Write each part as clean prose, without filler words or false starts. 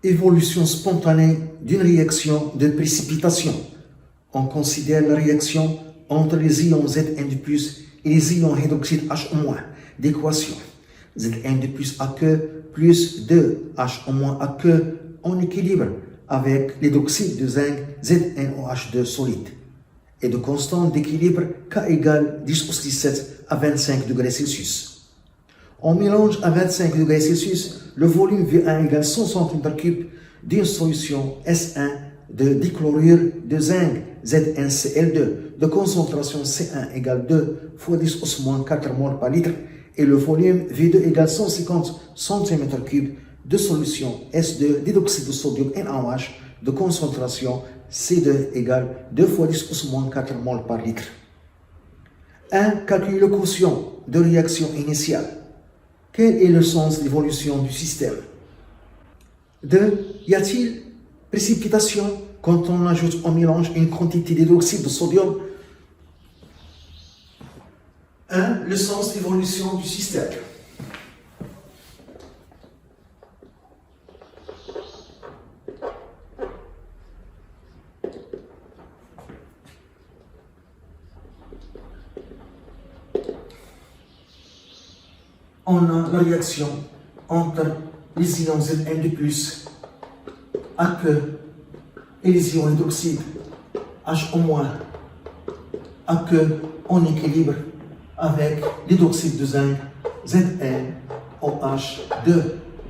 Évolution spontanée d'une réaction de précipitation. On considère la réaction entre les ions Zn de plus et les ions hydroxyde H- d'équation Zn de plus AQ plus 2H- AQ en équilibre avec l'hydroxyde de zinc ZnOH2 solide et de constante d'équilibre K égale 10 au 17 à 25 degrés Celsius. On mélange à 25 degrés Celsius le volume V1 égale 100 cm3 d'une solution S1 de dichlorure de zinc ZnCl2 de concentration C1 égale 2 fois 10 au 4 mol par litre et le volume V2 égale 150 cm3 de solution S2 d'hydroxyde de sodium NaOH de concentration C2 égale 2 fois 10 au 4 mol par litre. 1. Calcule le quotient de réaction initiale. Quel est le sens d'évolution du système? 2. Y a-t-il précipitation quand on ajoute au mélange une quantité d'hydroxyde de sodium? 1. Le sens d'évolution du système. On a la réaction entre les ions Zn de plus, AQ, et les ions hydroxyde H- AQ en équilibre avec l'hydroxyde de zinc ZnOH2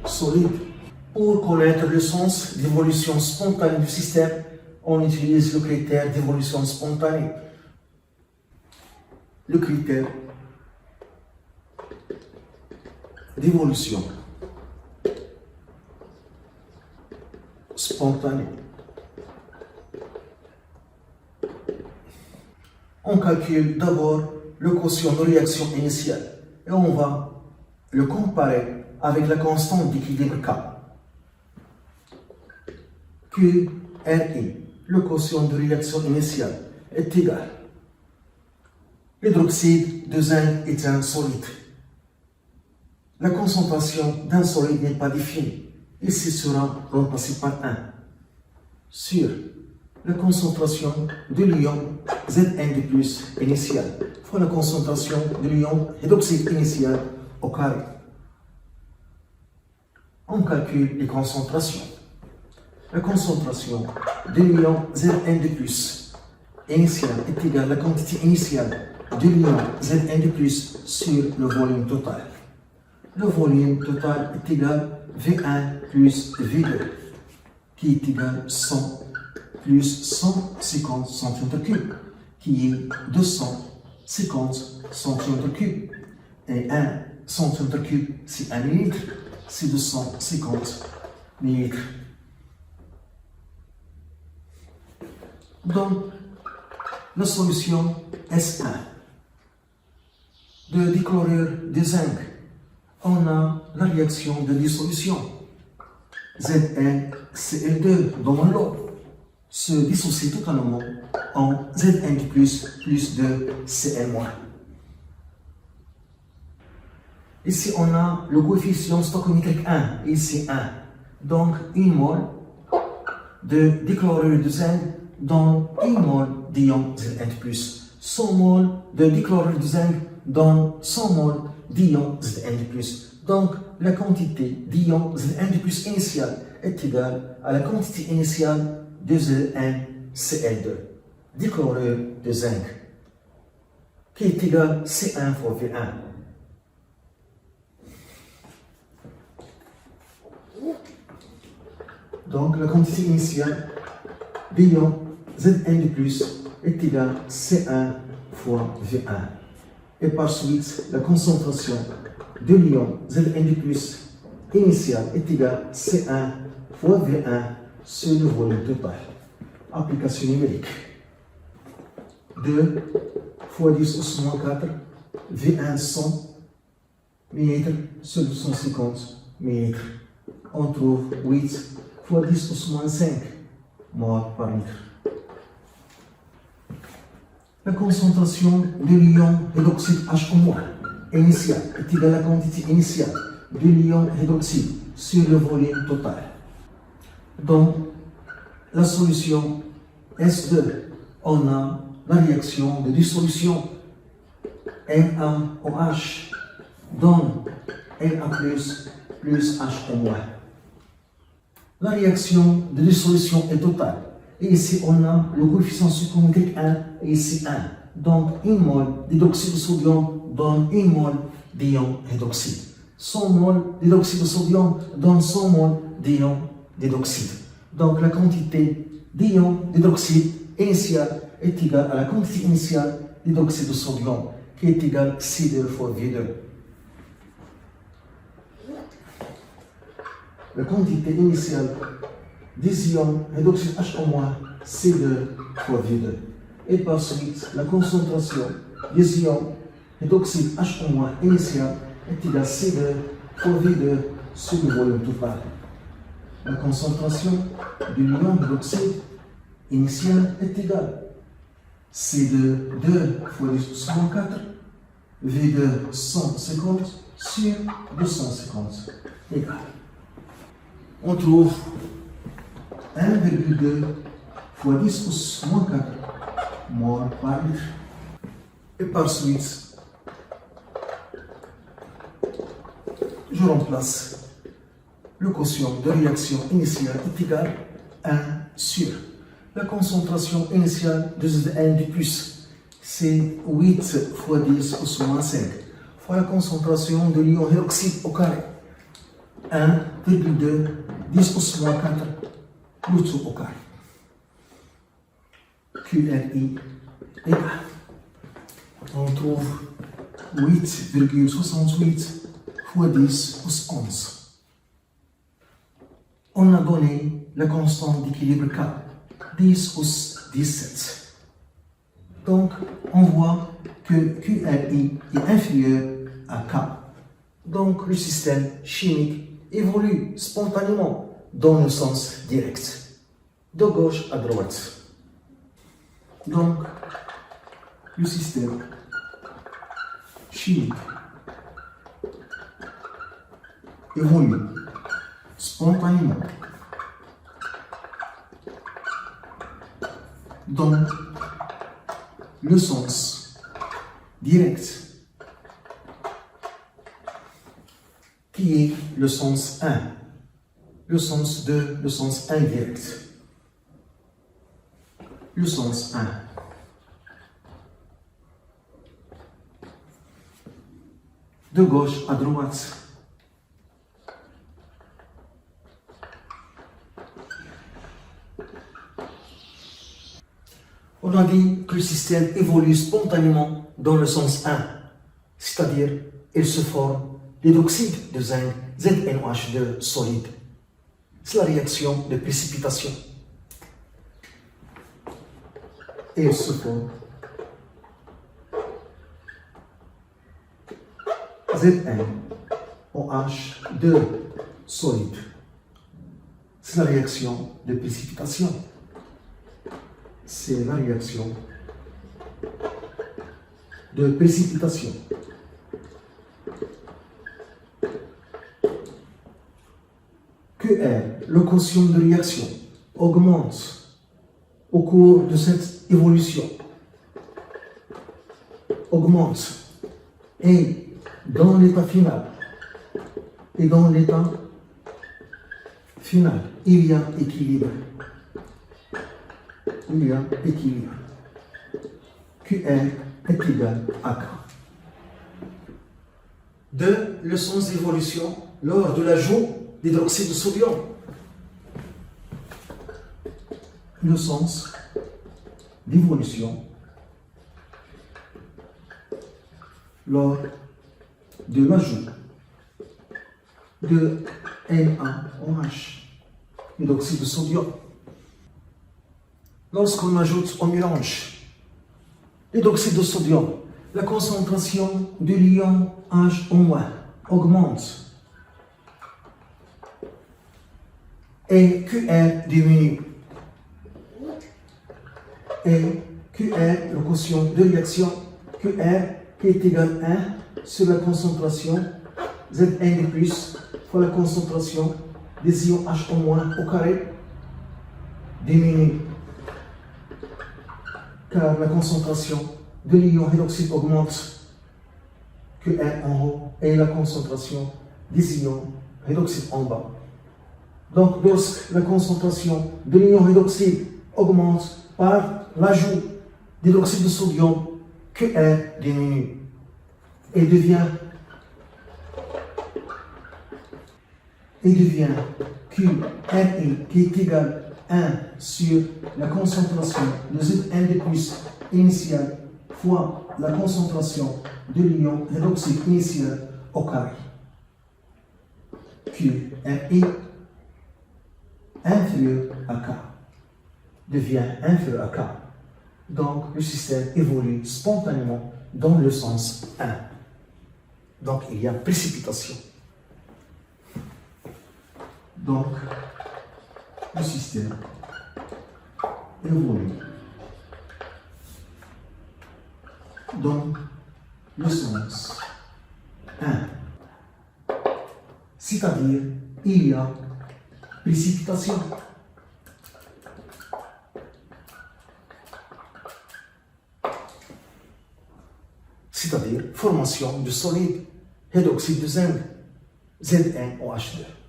solide. Pour connaître le sens d'évolution spontanée du système, on utilise le critère d'évolution spontanée. Le critère d'évolution spontanée. On calcule d'abord le quotient de réaction initiale et on va le comparer avec la constante d'équilibre K. QRI, le quotient de réaction initiale, est égal. L'hydroxyde de zinc est un solide. La concentration d'un solide n'est pas définie. Ici sera remplacé par 1 sur la concentration de l'ion Zn de plus initial fois la concentration de l'ion hydroxyde initial au carré. On calcule les concentrations. La concentration de l'ion Zn de plus initial est égale à la quantité initiale de l'ion Zn de plus sur le volume total. Le volume total est égal à V1 plus V2, qui est égal à 100 plus 150 cm3, qui est 250 cm3. Et 1 cm3, c'est 1 litre, c'est 250 millilitres. Donc, la solution S1 de dichlorure de zinc, on a la réaction de dissolution. ZnCl2 dans l'eau se dissocie totalement en Zn plus 2 Cl-. Ici, on a le coefficient stoichiométrique 1, ici 1. Donc, 1 mol de dichlorure de zinc donne 1 mol d'ion Zn plus. 100 mol de dichlorure de zinc donne 100 mol d'ion Zn de plus. Donc, la quantité d'ion Zn de plus initiale est égale à la quantité initiale de ZnCl2, dichlorure de zinc, qui est égal à C1 fois V1. Donc, la quantité initiale d'ion Zn de plus est égale à C1 fois V1. Et par suite, la concentration de l'ion Zn de plus initial est égale à C1 fois V1 sur le volume total. Application numérique. 2 fois 10 au 4, V1 100 ml sur 250 ml. On trouve 8 fois 10 au 5 mol par litre. La concentration de l'ion hydroxyde H- initial est égale à la quantité initiale de l'ion hydroxyde sur le volume total. Dans la solution S2, on a la réaction de dissolution NaOH donne Na plus HO-. La réaction de dissolution est totale. Et ici, on a le coefficient stoichiométrique 1 et ici 1. Donc, 1 mol d'hydroxyde de sodium donne 1 mol d'ion hydroxyde. 100 mol d'hydroxyde de sodium donne 100 mol d'ion d'hydroxyde. Donc, la quantité d'ion d'hydroxyde initiale est égale à la quantité initiale d'hydroxyde de sodium, qui est égale à C2 fois V2. La quantité initiale des ions hydroxyde HO-, C2 fois V2. Et par suite, la concentration des ions hydroxyde HO- initiale est égale à C2 fois V2 sur le volume total. La concentration de l'ion hydroxyde initial est égale à C2 2 fois 10 puissance 4, V2 150 sur 250 égale. On trouve 1,2 fois 10 puissance 4 mol par litre. Et par suite, je remplace le quotient de réaction initiale est égal à 1 sur la concentration initiale de Z1 du plus, c'est 8 fois 10 puissance 5 fois la concentration de l'ion hydroxyde au carré, 1,2 10 puissance 4 plus tout au carré. QRI égale, on trouve 8,68 fois 10 puissance 11. On a donné la constante d'équilibre K, 10 puissance 17. Donc, on voit que QRI est inférieur à K. Donc, le système chimique évolue spontanément dans le sens direct, de gauche à droite. Donc, le système chimique évolue spontanément dans le sens direct, qui est le sens 1, le sens 2, le sens indirect, le sens 1. De gauche à droite. On a dit que le système évolue spontanément dans le sens 1, c'est-à-dire il se forme l'hydroxyde de zinc ZnOH2 solide. C'est la réaction de précipitation. Et il se forme ZnOH2 solide. C'est la réaction de précipitation. C'est la réaction de précipitation. QR, le quotient de réaction, augmente au cours de cette évolution. Augmente. Et dans l'état final, il y a équilibre. Il y a équilibre. QR est égal à K. De le sens d'évolution lors de l'ajout d'hydroxyde de sodium. Le sens d'évolution lors de l'ajout de NaOH, hydroxyde de sodium. Lorsqu'on ajoute au mélange l'hydroxyde de sodium, la concentration de l'ion HO- augmente et QR diminue. Et QR, le quotient de réaction, QR qui est égal à 1 sur la concentration Zn de plus fois la concentration des ions HO- au carré diminue car la concentration de l'ion hydroxyde augmente Q1 en haut et la concentration des ions hydroxyde en bas. Donc, lorsque la concentration de l'ion hydroxyde augmente par l'ajout d'hydroxyde de sodium, Q1 diminue et devient QNI qui est égal à 1 sur la concentration de Zn de plus initiale fois la concentration de l'ion hydroxyde initial au carré. QNI inférieur à K devient inférieur à K. Donc le système évolue spontanément dans le sens 1. Donc il y a précipitation. Donc le système évolue dans le sens 1. C'est-à-dire il y a précipitation. C'est-à-dire formation de solide hydroxyde de zinc, ZnOH2.